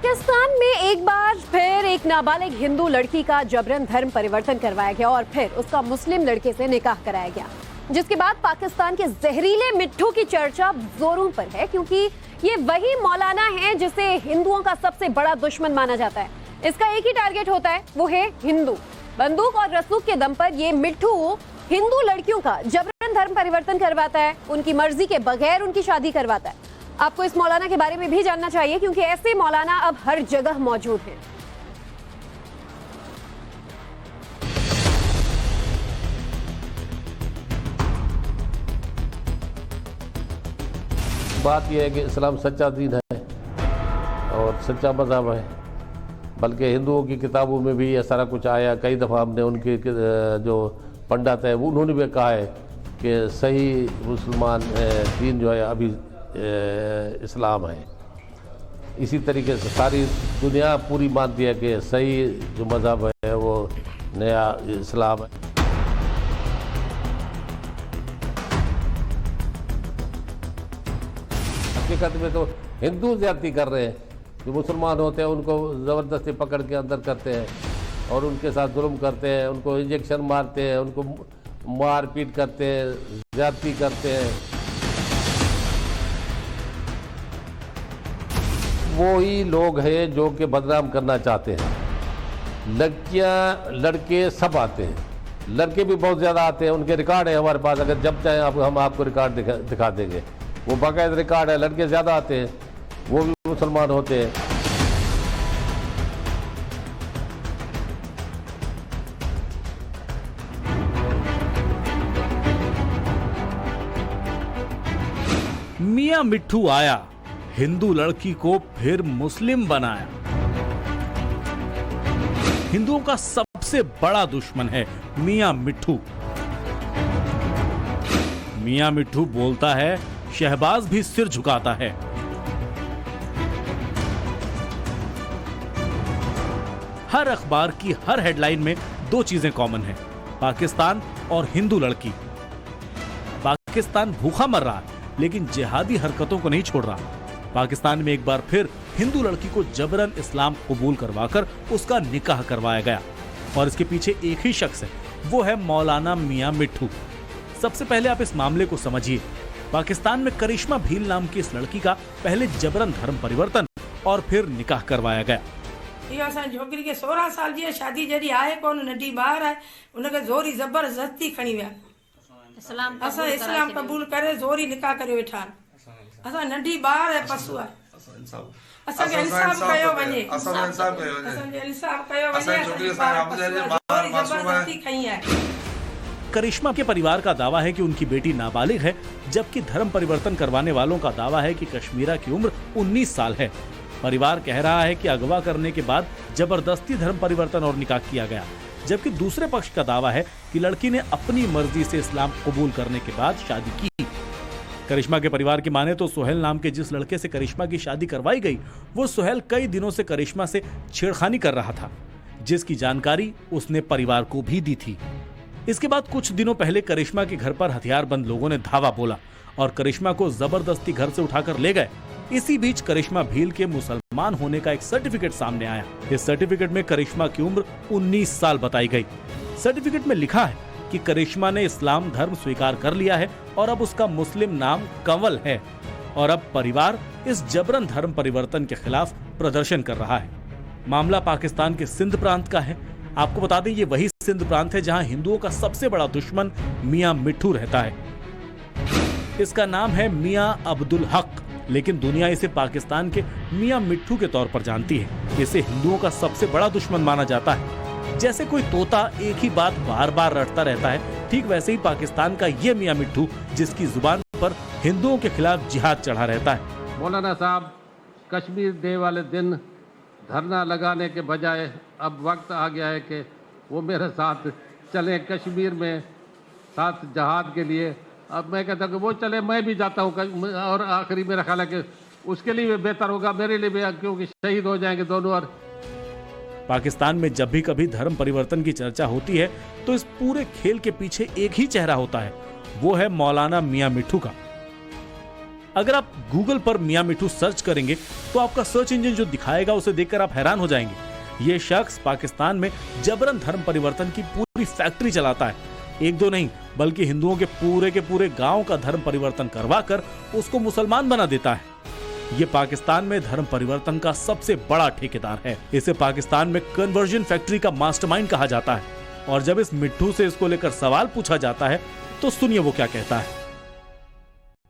पाकिस्तान में एक बार फिर एक नाबालिग हिंदू लड़की का जबरन धर्म परिवर्तन करवाया गया और फिर उसका मुस्लिम लड़के से निकाह कराया गया, जिसके बाद पाकिस्तान के जहरीले मिट्ठू की चर्चा जोरों पर है, क्योंकि ये वही मौलाना है जिसे हिंदुओं का सबसे बड़ा दुश्मन माना जाता है। इसका एक ही टारगेट होता है, वो है हिंदू। बंदूक और रसूख के दम पर ये मिट्ठू हिंदू लड़कियों का जबरन धर्म परिवर्तन करवाता है, उनकी मर्जी के बगैर उनकी शादी करवाता है। आपको इस मौलाना के बारे में भी जानना चाहिए, क्योंकि ऐसे मौलाना अब हर जगह मौजूद हैं। बात यह है कि इस्लाम सच्चा दीन है और सच्चा मज़हब है, बल्कि हिंदुओं की किताबों में भी ये सारा कुछ आया। कई दफ़ा हमने उनके जो पंडित है उन्होंने भी कहा है कि सही मुसलमान दीन जो है अभी इस्लाम है। इसी तरीके से सारी दुनिया पूरी मानती है कि सही जो मज़हब है वो नया इस्लाम है। हकीकत में तो हिंदू ज्यादती कर रहे हैं, जो मुसलमान होते हैं उनको ज़बरदस्ती पकड़ के अंदर करते हैं और उनके साथ जुल्म करते हैं, उनको इंजेक्शन मारते हैं, उनको मार पीट करते हैं, ज्यादती करते हैं। वो ही लोग हैं जो कि बदनाम करना चाहते हैं। लड़कियां लड़के सब आते हैं, लड़के भी बहुत ज़्यादा आते हैं, उनके रिकॉर्ड है हमारे पास। अगर जब चाहें हम आपको रिकॉर्ड दिखा देंगे, वो बाकायदा रिकॉर्ड है। लड़के ज़्यादा आते हैं, वो भी मुसलमान होते हैं। मियां मिट्ठू आया, हिंदू लड़की को फिर मुस्लिम बनाया। हिंदुओं का सबसे बड़ा दुश्मन है मियां मिट्ठू। मियां मिट्ठू बोलता है, शहबाज भी सिर झुकाता है। हर अखबार की हर हेडलाइन में दो चीजें कॉमन हैं, पाकिस्तान और हिंदू लड़की। पाकिस्तान भूखा मर रहा है, लेकिन जिहादी हरकतों को नहीं छोड़ रहा। पाकिस्तान में एक बार फिर हिंदू लड़की को जबरन इस्लाम कबूल करवाकर उसका निकाह करवाया गया और इसके पीछे एक ही शख्स है, वो है मौलाना मियां मिट्ठू। सबसे पहले आप इस मामले को समझिए। पाकिस्तान में करिश्मा भील नाम की इस लड़की का पहले जबरन धर्म परिवर्तन और फिर निकाह करवाया गया। छोकरी के 16 साल जी शादी जड़ी आहे कोन, नंढी ॿार आहे, उनखे ज़ोरी ज़बरदस्ती खणी विया। असां इस्लाम कबूल करे ज़ोरी निकाह करे वेठा। असां नंढी ॿार आहे, पसु आहे। असांखे इंसाफ़ कयो वञे, असांखे इंसाफ़ कयो वञे। ज़बरदस्ती खई आहे। करिश्मा के परिवार का दावा है कि उनकी बेटी नाबालिग है, जबकि धर्म परिवर्तन करवाने वालों का दावा है कि कश्मीरा की उम्र 19 साल है। परिवार कह रहा है कि अगवा करने के बाद जबरदस्ती धर्म परिवर्तन और निकाह किया गया, जबकि दूसरे पक्ष का दावा है कि लड़की ने अपनी मर्जी से इस्लाम कबूल करने के बाद शादी की। करिश्मा के परिवार की माने तो सुहेल नाम के जिस लड़के से करिश्मा की शादी करवाई गई, वो सुहेल कई दिनों से करिश्मा से छेड़खानी कर रहा था, जिसकी जानकारी उसने परिवार को भी दी थी। इसके बाद कुछ दिनों पहले करिश्मा के घर पर हथियारबंद लोगों ने धावा बोला और करिश्मा को जबरदस्ती घर से उठाकर ले गए। इसी बीच करिश्मा भील के मुसलमान होने का एक सर्टिफिकेट सामने आया। इस सर्टिफिकेट में करिश्मा की उम्र 19 साल बताई गई। सर्टिफिकेट में लिखा है कि करिश्मा ने इस्लाम धर्म स्वीकार कर लिया है और अब उसका मुस्लिम नाम कंवल है और अब परिवार इस जबरन धर्म परिवर्तन के खिलाफ प्रदर्शन कर रहा है। मामला पाकिस्तान के सिंध प्रांत का है। आपको बता दें, ये वही सिंध प्रांत है जहां हिंदुओं का सबसे बड़ा दुश्मन मियां मिट्ठू रहता है। इसका नाम है मियां अब्दुल हक, लेकिन दुनिया इसे पाकिस्तान के मियां मिट्ठू के तौर पर जानती है। इसे हिंदुओं का सबसे बड़ा दुश्मन माना जाता है। जैसे कोई तोता एक ही बात बार बार रटता रहता है, ठीक वैसे ही पाकिस्तान का ये मियां मिट्ठू, जिसकी जुबान पर हिंदुओं के खिलाफ जिहाद चढ़ा रहता है। मौलाना साहब, कश्मीर डे वाले दिन धरना लगाने के बजाय अब वक्त आ गया है कि वो मेरे साथ चले कश्मीर में साथ जहाद के लिए। अब मैं कहता हूँ कि वो चले, मैं भी जाता हूँ और आखिरी मेरा ख्याल है कि उसके लिए बेहतर होगा, मेरे लिए भी, क्योंकि शहीद हो जाएंगे दोनों। और पाकिस्तान में जब भी कभी धर्म परिवर्तन की चर्चा होती है तो इस पूरे खेल के पीछे एक ही चेहरा होता है, वो है मौलाना मियां मिट्ठू का। अगर आप गूगल पर मियां मिठू सर्च करेंगे तो आपका सर्च इंजन जो दिखाएगा उसे देखकर आप हैरान हो जाएंगे। ये शख्स पाकिस्तान में जबरन धर्म परिवर्तन की पूरी फैक्ट्री चलाता है। एक दो नहीं बल्कि हिंदुओं के पूरे गांव का धर्म परिवर्तन करवाकर उसको मुसलमान बना देता है। ये पाकिस्तान में धर्म परिवर्तन का सबसे बड़ा ठेकेदार है। इसे पाकिस्तान में कन्वर्जन फैक्ट्री का मास्टरमाइंड कहा जाता है। और जब इस मिट्ठू से इसको लेकर सवाल पूछा जाता है तो सुनिए वो क्या कहता है।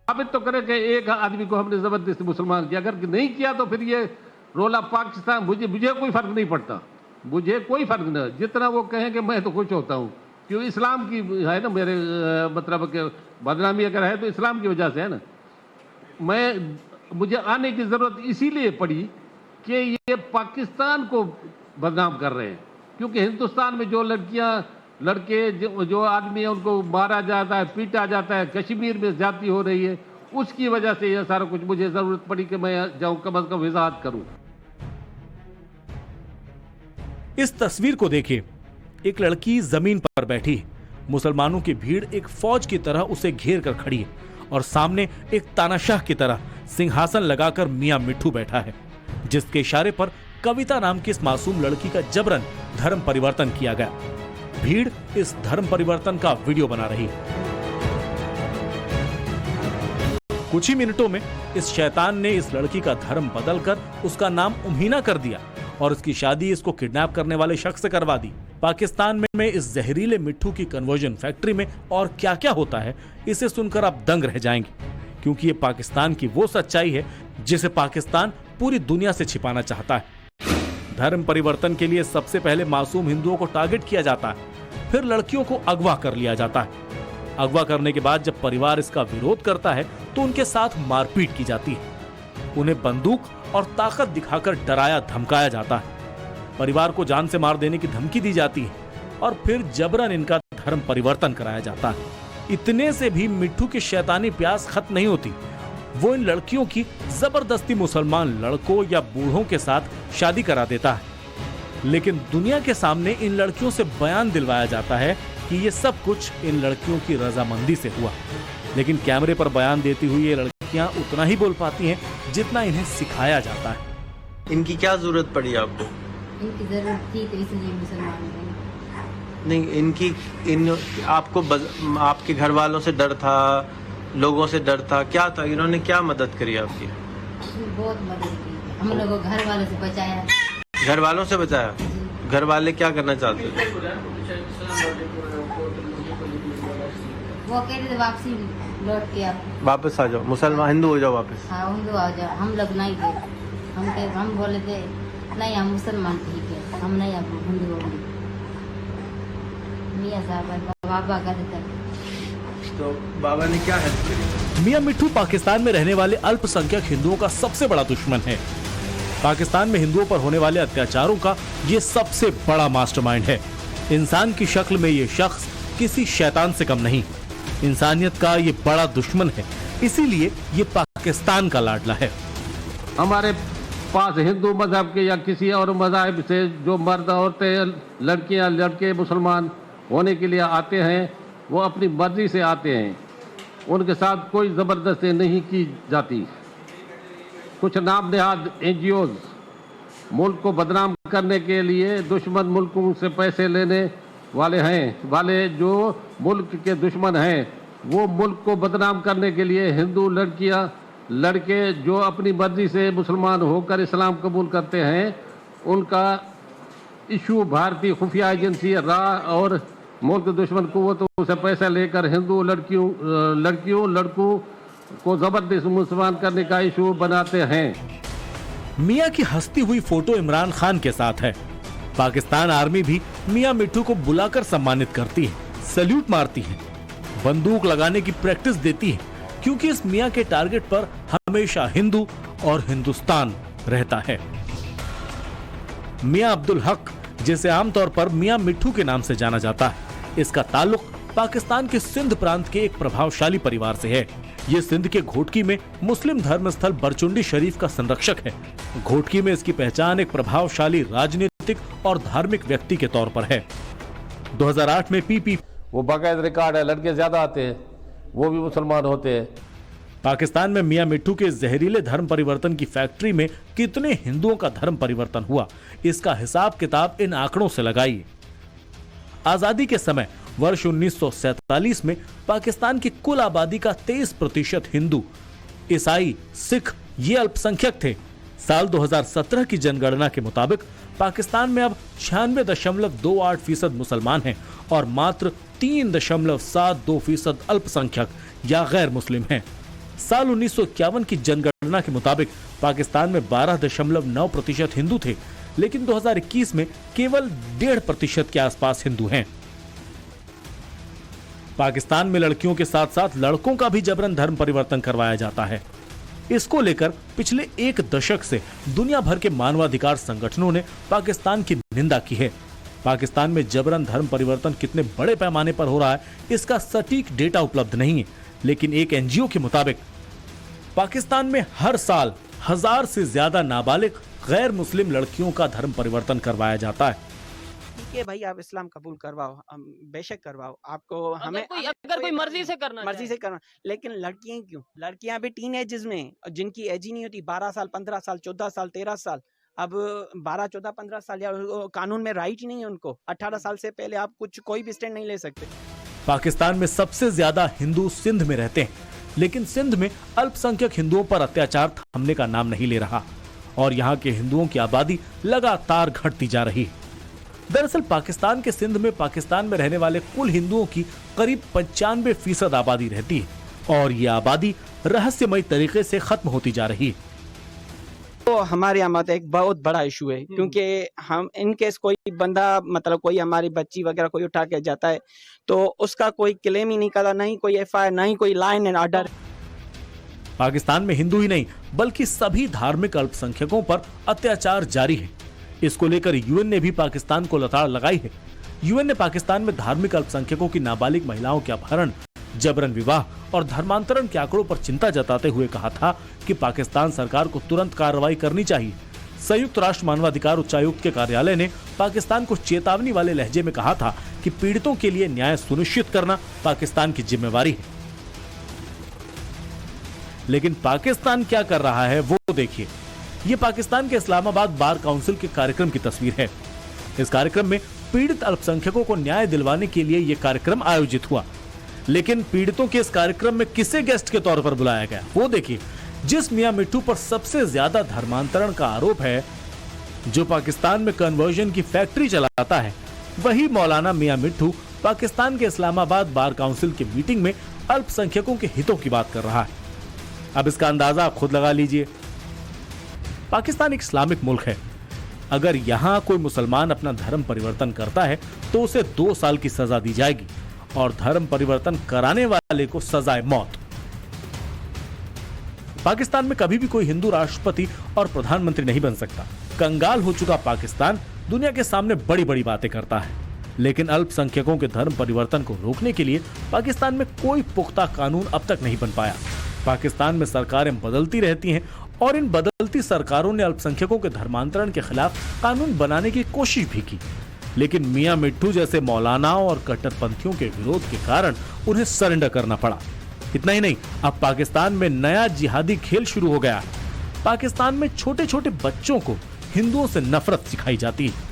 साबित तो करे कि एक आदमी को हमने जबरदस्ती मुसलमान किया, अगर नहीं किया तो फिर ये रोला पाकिस्तान, मुझे कोई फर्क नहीं पड़ता, मुझे कोई फर्क नहीं। जितना वो कहें कि मैं तो खुश होता हूँ, क्यों इस्लाम की है ना, मेरे मतलब के बदनामी अगर है तो इस्लाम की वजह से है ना। मुझे आने की जरूरत इसीलिए पड़ी कि ये पाकिस्तान को बदनाम कर रहे हैं, क्योंकि हिंदुस्तान में जो लड़कियां लड़के जो आदमी है उनको मारा जाता है, पीटा जाता है, कश्मीर में ज्यादती हो रही है, उसकी वजह से यह सारा कुछ मुझे जरूरत पड़ी कि मैं जाऊं, कम से कम वजाहत करूं। इस तस्वीर को देखिए, एक लड़की जमीन पर बैठी, मुसलमानों की भीड़ एक फौज की तरह उसे घेर कर खड़ी है और सामने एक तानाशाह की तरह सिंहासन लगाकर मियां मिट्ठू बैठा है, जिसके इशारे पर कविता नाम की इस मासूम लड़की का जबरन धर्म परिवर्तन किया गया। भीड़ इस धर्म परिवर्तन का वीडियो बना रही है। कुछ ही मिनटों में इस शैतान ने इस लड़की का धर्म बदलकर उसका नाम उम्हीना कर दिया और इसकी शादी इसको किडनैप करने वाले शख्स से करवा दी। पाकिस्तान में इस जहरीले मिट्ठू की कन्वर्जन फैक्ट्री में और क्या क्या होता है, इसे सुनकर आप दंग रह जाएंगे, क्योंकि ये पाकिस्तान की वो सच्चाई है जिसे पाकिस्तान पूरी दुनिया से छिपाना चाहता है। धर्म परिवर्तन के लिए सबसे पहले मासूम हिंदुओं को टारगेट किया जाता है, फिर लड़कियों को अगवा कर लिया जाता है। अगवा करने के बाद जब परिवार इसका विरोध करता है तो उनके साथ मारपीट की जाती है। उन्हें बंदूक और ताकत दिखाकर डराया धमकाया जाता है। परिवार को जान से मार देने की धमकी दी जाती है और फिर जबरन इनका धर्म परिवर्तन कराया जाता है। इतने से भी मिट्ठू की शैतानी प्यास खत्म नहीं होती। वो इन लड़कियों की जबरदस्ती मुसलमान लड़कों या बूढ़ों के साथ शादी करा देता है, लेकिन दुनिया के सामने इन लड़कियों से बयान दिलवाया जाता है कि ये सब कुछ इन लड़कियों की रजामंदी से हुआ। लेकिन कैमरे पर बयान देती हुई ये लड़कियां उतना ही बोल पाती हैं जितना इन्हें सिखाया जाता है। इनकी क्या जरूरत पड़ी आपको? इनकी जरूरत थी तो इसलिए मुसलमान बने। नहीं, आपको आपके घर वालों से डर था, लोगों से डर था, क्या था? इन्होंने क्या मदद करी आपकी? बहुत मदद की, हम लोगों को घर वालों से बचाया। घर वालों से बचाया? घर वाले क्या करना चाहते थे? वो कहते थे वापसी लौट के आप वापस आ जाओ, मुसलमान हिंदू हो जाओ वापस। हाँ, हिंदू आ जाओ। हम लोग नहीं थे, हम बोले थे नहीं, हम मुसलमान ठीक है, हम नहीं, अब हिंदू होंगे। मियाँ साहब बाबा कहते थे। तो बाबा ने क्या हेल्प करी? मियां मिट्ठू पाकिस्तान में रहने वाले अल्पसंख्यक हिंदुओं का सबसे बड़ा दुश्मन है। पाकिस्तान में हिंदुओं पर होने वाले अत्याचारों का ये सबसे बड़ा मास्टरमाइंड है। इंसान की शक्ल में ये शख्स किसी शैतान से कम नहीं, इंसानियत का ये बड़ा दुश्मन है, इसीलिए ये पाकिस्तान का लाडला है। हमारे पास हिंदू मजहब के या किसी और मजहब से जो मर्द औरतें लड़कियां लड़के मुसलमान होने के लिए आते हैं, वो अपनी मर्जी से आते हैं, उनके साथ कोई ज़बरदस्ती नहीं की जाती। कुछ नाम नहाद NGOs मुल्क को बदनाम करने के लिए दुश्मन मुल्कों से पैसे लेने वाले जो मुल्क के दुश्मन हैं, वो मुल्क को बदनाम करने के लिए हिंदू लड़कियां लड़के जो अपनी मर्जी से मुसलमान होकर इस्लाम कबूल करते हैं, उनका इशू भारतीय खुफिया एजेंसी राह और मुल्क दुश्मन कुव्वतों से पैसा लेकर हिंदू लड़कों को जबरदस्त मुसलमान करने का इशू बनाते हैं। मियां की हंसती हुई फोटो इमरान खान के साथ है। पाकिस्तान आर्मी भी मियां मिट्ठू को बुलाकर सम्मानित करती है, सैल्यूट मारती है, बंदूक लगाने की प्रैक्टिस देती है, क्योंकि इस मियां के टारगेट पर हमेशा हिंदू और हिंदुस्तान रहता है। मियां अब्दुल हक, जिसे आमतौर पर मियां मिट्ठू के नाम से जाना जाता है, इसका ताल्लुक पाकिस्तान के सिंध प्रांत के एक प्रभावशाली परिवार से है। ये सिंध के घोटकी में मुस्लिम धर्मस्थल बरचुंडी शरीफ का संरक्षक है। घोटकी में इसकी पहचान एक प्रभावशाली राजनीतिक और धार्मिक व्यक्ति के तौर पर है। 2008 में PP वो बाकायदा रिकॉर्ड है, लड़के ज्यादा आते हैं, वो भी मुसलमान होते हैं। पाकिस्तान में मियां मिट्ठू के जहरीले धर्म परिवर्तन की फैक्ट्री में कितने हिंदुओं का धर्म परिवर्तन हुआ, इसका हिसाब किताब इन आंकड़ों से लगाइए। आजादी के समय वर्ष 1947 में पाकिस्तान की कुल आबादी का 23% हिंदू, ईसाई, सिख ये अल्पसंख्यक थे। साल 2017 की जनगणना के मुताबिक पाकिस्तान में अब 96.28% मुसलमान हैं और मात्र 3.72% अल्पसंख्यक या गैर मुस्लिम हैं। साल 1951 की जनगणना के मुताबिक पाकिस्तान में 12.9% हिंदू थे, लेकिन 2021 में केवल 1.5% के आसपास हिंदू हैं। पाकिस्तान में लड़कियों के साथ साथ लड़कों का भी जबरन धर्म परिवर्तन करवाया जाता है। इसको लेकर पिछले एक दशक से दुनिया भर के मानवाधिकार संगठनों ने पाकिस्तान की निंदा की है। पाकिस्तान में जबरन धर्म परिवर्तन कितने बड़े पैमाने पर हो रहा है, इसका सटीक डेटा उपलब्ध नहीं है, लेकिन एक एनजीओ के मुताबिक पाकिस्तान में हर साल 1000 से ज्यादा नाबालिग गैर मुस्लिम लड़कियों का धर्म परिवर्तन करवाया जाता है। ठीक है भाई, आप इस्लाम कबूल करवाओ, बेशक करवाओ, आपको हमें अगर कोई मर्जी से करना, लेकिन लड़कियां क्यों? लड़कियां भी टीन एजेस में, जिनकी एज ही नहीं होती, 12 साल, 15 साल, 14 साल, 13 साल, अब 12, 14, 15 साल या कानून में राइट ही नहीं है उनको। 18 साल से पहले आप कोई भी स्टैंड नहीं ले सकते। पाकिस्तान में सबसे ज्यादा हिंदू सिंध में रहते हैं, लेकिन सिंध में अल्पसंख्यक हिंदुओं पर अत्याचार थमने का नाम नहीं ले रहा और यहाँ के हिंदुओं की आबादी लगातार घटती जा रही है। दरअसल पाकिस्तान के सिंध में पाकिस्तान में रहने वाले कुल हिंदुओं की करीब 95% आबादी रहती है और ये आबादी रहस्यमय तरीके से खत्म होती जा रही है। तो हमारे यहाँ एक बहुत बड़ा इशू है, क्योंकि हम इनकेस कोई बंदा मतलब कोई हमारी बच्ची वगैरह कोई उठा के जाता है तो उसका कोई क्लेम ही नहीं करता, नहीं कोई एफआईआर, नहीं कोई लाइन एंड ऑर्डर। पाकिस्तान में हिंदू ही नहीं बल्कि सभी धार्मिक अल्पसंख्यकों पर अत्याचार जारी है। इसको लेकर यूएन ने भी पाकिस्तान को लताड़ लगाई है। यूएन ने पाकिस्तान में धार्मिक अल्पसंख्यकों की नाबालिग महिलाओं के अपहरण, जबरन विवाह और धर्मांतरण के आंकड़ों पर चिंता जताते हुए कहा था कि पाकिस्तान सरकार को तुरंत कार्रवाई करनी चाहिए। संयुक्त राष्ट्र मानवाधिकार उच्चायुक्त के कार्यालय ने पाकिस्तान को चेतावनी वाले लहजे में कहा था कि पीड़ितों के लिए न्याय सुनिश्चित करना पाकिस्तान की जिम्मेवारी है। लेकिन पाकिस्तान क्या कर रहा है वो देखिए। ये पाकिस्तान के इस्लामाबाद बार काउंसिल के कार्यक्रम की तस्वीर है। इस कार्यक्रम में पीड़ित अल्पसंख्यकों को न्याय दिलवाने के लिए यह कार्यक्रम आयोजित हुआ, लेकिन पीड़ितों के इस कार्यक्रम में किसे गेस्ट के तौर पर बुलाया गया वो देखिए। जिस मियां मिट्ठू पर सबसे ज्यादा धर्मांतरण का आरोप है, जो पाकिस्तान में कन्वर्जन की फैक्ट्री चलाता है, वही मौलाना मियां मिट्ठू पाकिस्तान के इस्लामाबाद बार काउंसिल की मीटिंग में अल्पसंख्यकों के हितों की बात कर रहा है। अब इसका अंदाजा आप खुद लगा लीजिए। पाकिस्तान एक इस्लामिक मुल्क है। अगर यहाँ कोई मुसलमान अपना धर्म परिवर्तन करता है तो उसे 2 साल की सजा दी जाएगी और धर्म परिवर्तन कराने वाले को सजाए मौत। पाकिस्तान में कभी भी कोई हिंदू राष्ट्रपति और प्रधानमंत्री नहीं बन सकता। कंगाल हो चुका पाकिस्तान दुनिया के सामने बड़ी बड़ी बातें करता है, लेकिन अल्पसंख्यकों के धर्म परिवर्तन को रोकने के लिए पाकिस्तान में कोई पुख्ता कानून अब तक नहीं बन पाया। पाकिस्तान में सरकारें बदलती रहती हैं और इन बदलती सरकारों ने अल्पसंख्यकों के धर्मांतरण के खिलाफ कानून बनाने की कोशिश भी की, लेकिन मियां मिट्ठू जैसे मौलानाओं और कट्टरपंथियों के विरोध के कारण उन्हें सरेंडर करना पड़ा। इतना ही नहीं, अब पाकिस्तान में नया जिहादी खेल शुरू हो गया। पाकिस्तान में छोटे छोटे बच्चों को हिंदुओं से नफरत सिखाई जाती है।